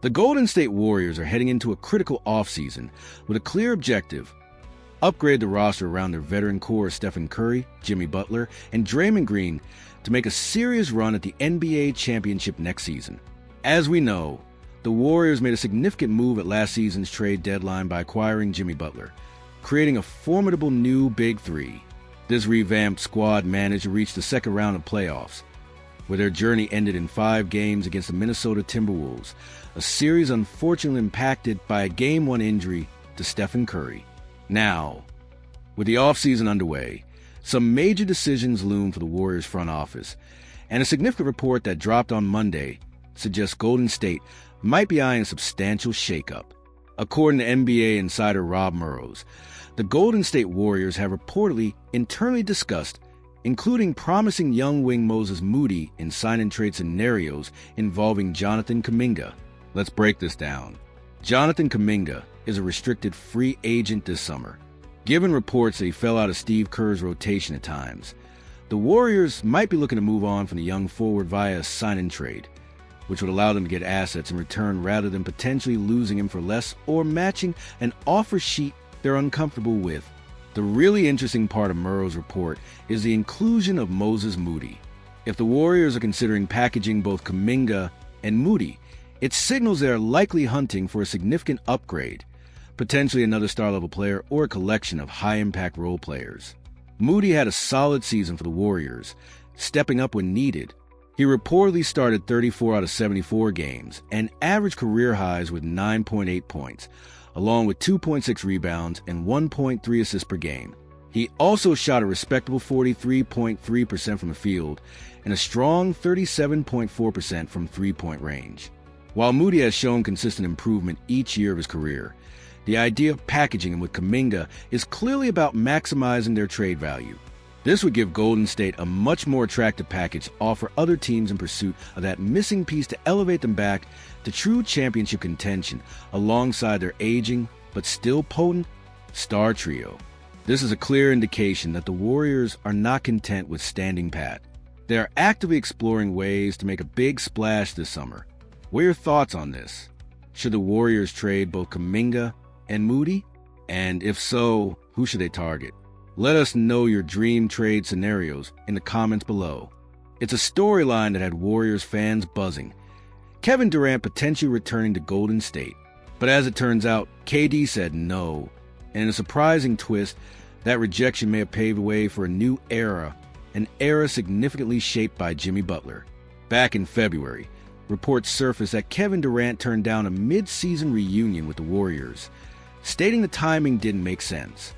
The Golden State Warriors are heading into a critical offseason with a clear objective: upgrade the roster around their veteran core of Stephen Curry, Jimmy Butler, and Draymond Green to make a serious run at the NBA championship next season. As we know, the Warriors made a significant move at last season's trade deadline by acquiring Jimmy Butler, creating a formidable new Big Three. This revamped squad managed to reach the second round of playoffs, where their journey ended in 5 games against the Minnesota Timberwolves, a series unfortunately impacted by a Game 1 injury to Stephen Curry. Now, with the offseason underway, some major decisions loom for the Warriors front office, and a significant report that dropped on Monday suggests Golden State might be eyeing a substantial shakeup. According to NBA insider Rob Murrows, the Golden State Warriors have reportedly internally discussed including promising young wing Moses Moody in sign-and-trade scenarios involving Jonathan Kuminga. Let's break this down. Jonathan Kuminga is a restricted free agent this summer. Given reports that he fell out of Steve Kerr's rotation at times, the Warriors might be looking to move on from the young forward via a sign-and-trade, which would allow them to get assets in return rather than potentially losing him for less or matching an offer sheet they're uncomfortable with. The really interesting part of Murrow's report is the inclusion of Moses Moody. If the Warriors are considering packaging both Kuminga and Moody, it signals they are likely hunting for a significant upgrade, potentially another star-level player or a collection of high-impact role players. Moody had a solid season for the Warriors, stepping up when needed. He reportedly started 34 out of 74 games and averaged career highs with 9.8 points, along with 2.6 rebounds and 1.3 assists per game. He also shot a respectable 43.3% from the field and a strong 37.4% from three-point range. While Moody has shown consistent improvement each year of his career, the idea of packaging him with Kuminga is clearly about maximizing their trade value. This would give Golden State a much more attractive package to offer other teams in pursuit of that missing piece to elevate them back to true championship contention alongside their aging but still potent star trio. This is a clear indication that the Warriors are not content with standing pat. They are actively exploring ways to make a big splash this summer. What are your thoughts on this? Should the Warriors trade both Kuminga and Moody? And if so, who should they target? Let us know your dream trade scenarios in the comments below. It's a storyline that had Warriors fans buzzing. Kevin Durant potentially returning to Golden State. But as it turns out, KD said no. And in a surprising twist, that rejection may have paved the way for a new era, an era significantly shaped by Jimmy Butler. Back in February, reports surfaced that Kevin Durant turned down a mid-season reunion with the Warriors, stating the timing didn't make sense.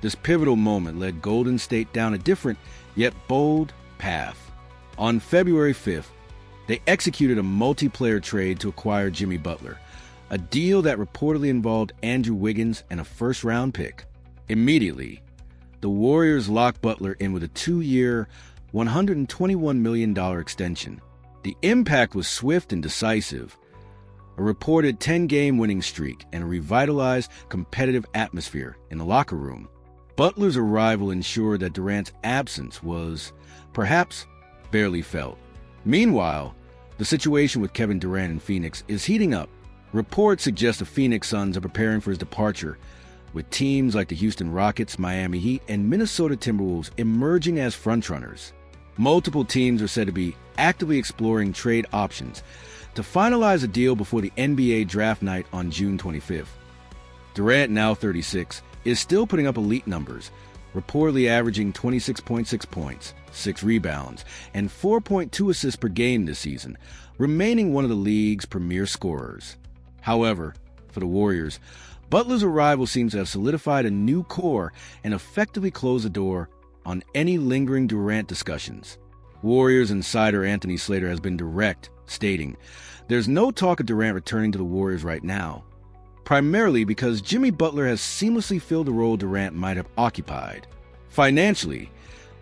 This pivotal moment led Golden State down a different, yet bold, path. On February 5th, they executed a multiplayer trade to acquire Jimmy Butler, a deal that reportedly involved Andrew Wiggins and a first-round pick. Immediately, the Warriors locked Butler in with a 2-year, $121 million extension. The impact was swift and decisive. A reported 10-game winning streak and a revitalized competitive atmosphere in the locker room. Butler's arrival ensured that Durant's absence was, perhaps, barely felt. Meanwhile, the situation with Kevin Durant in Phoenix is heating up. Reports suggest the Phoenix Suns are preparing for his departure, with teams like the Houston Rockets, Miami Heat, and Minnesota Timberwolves emerging as frontrunners. Multiple teams are said to be actively exploring trade options to finalize a deal before the NBA draft night on June 25th. Durant, now 36, is still putting up elite numbers, reportedly averaging 26.6 points, 6 rebounds, and 4.2 assists per game this season, remaining one of the league's premier scorers. However, for the Warriors, Butler's arrival seems to have solidified a new core and effectively closed the door on any lingering Durant discussions. Warriors insider Anthony Slater has been direct, stating, "There's no talk of Durant returning to the Warriors right now, primarily because Jimmy Butler has seamlessly filled the role Durant might have occupied. Financially,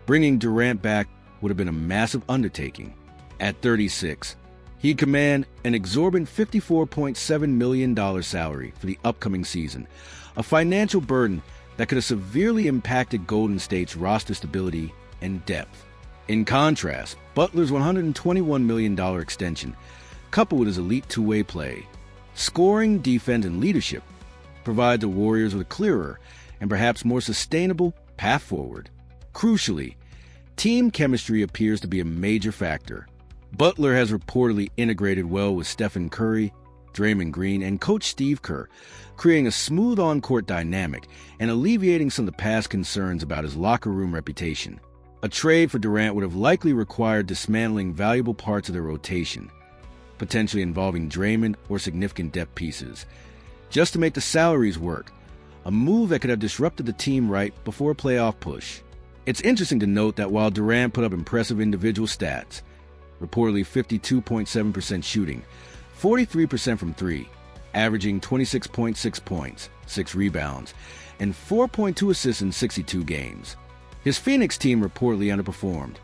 bringing Durant back would have been a massive undertaking. At 36, he'd command an exorbitant $54.7 million salary for the upcoming season, a financial burden that could have severely impacted Golden State's roster stability and depth. In contrast, Butler's $121 million extension, coupled with his elite two-way play, Scoring, defense, and leadership provide the Warriors with a clearer and perhaps more sustainable path forward. Crucially, team chemistry appears to be a major factor. Butler has reportedly integrated well with Stephen Curry, Draymond Green, and Coach Steve Kerr, creating a smooth on-court dynamic and alleviating some of the past concerns about his locker room reputation. A trade for Durant would have likely required dismantling valuable parts of their rotation, potentially involving Draymond or significant depth pieces, just to make the salaries work, a move that could have disrupted the team right before a playoff push. It's interesting to note that while Durant put up impressive individual stats, reportedly 52.7% shooting, 43% from three, averaging 26.6 points, 6 rebounds, and 4.2 assists in 62 games. His Phoenix team reportedly underperformed,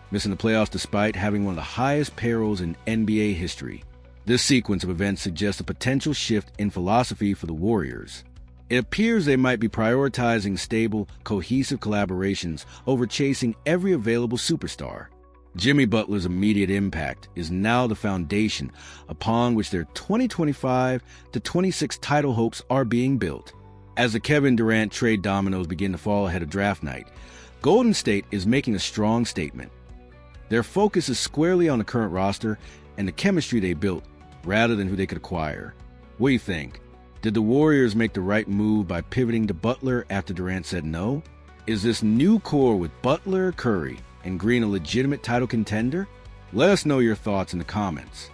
missing the playoffs despite having one of the highest payrolls in NBA history. This sequence of events suggests a potential shift in philosophy for the Warriors. It appears they might be prioritizing stable, cohesive collaborations over chasing every available superstar. Jimmy Butler's immediate impact is now the foundation upon which their 2025-26 title hopes are being built. As the Kevin Durant trade dominoes begin to fall ahead of draft night, Golden State is making a strong statement. Their focus is squarely on the current roster and the chemistry they built, rather than who they could acquire. What do you think? Did the Warriors make the right move by pivoting to Butler after Durant said no? Is this new core with Butler, Curry, and Green a legitimate title contender? Let us know your thoughts in the comments.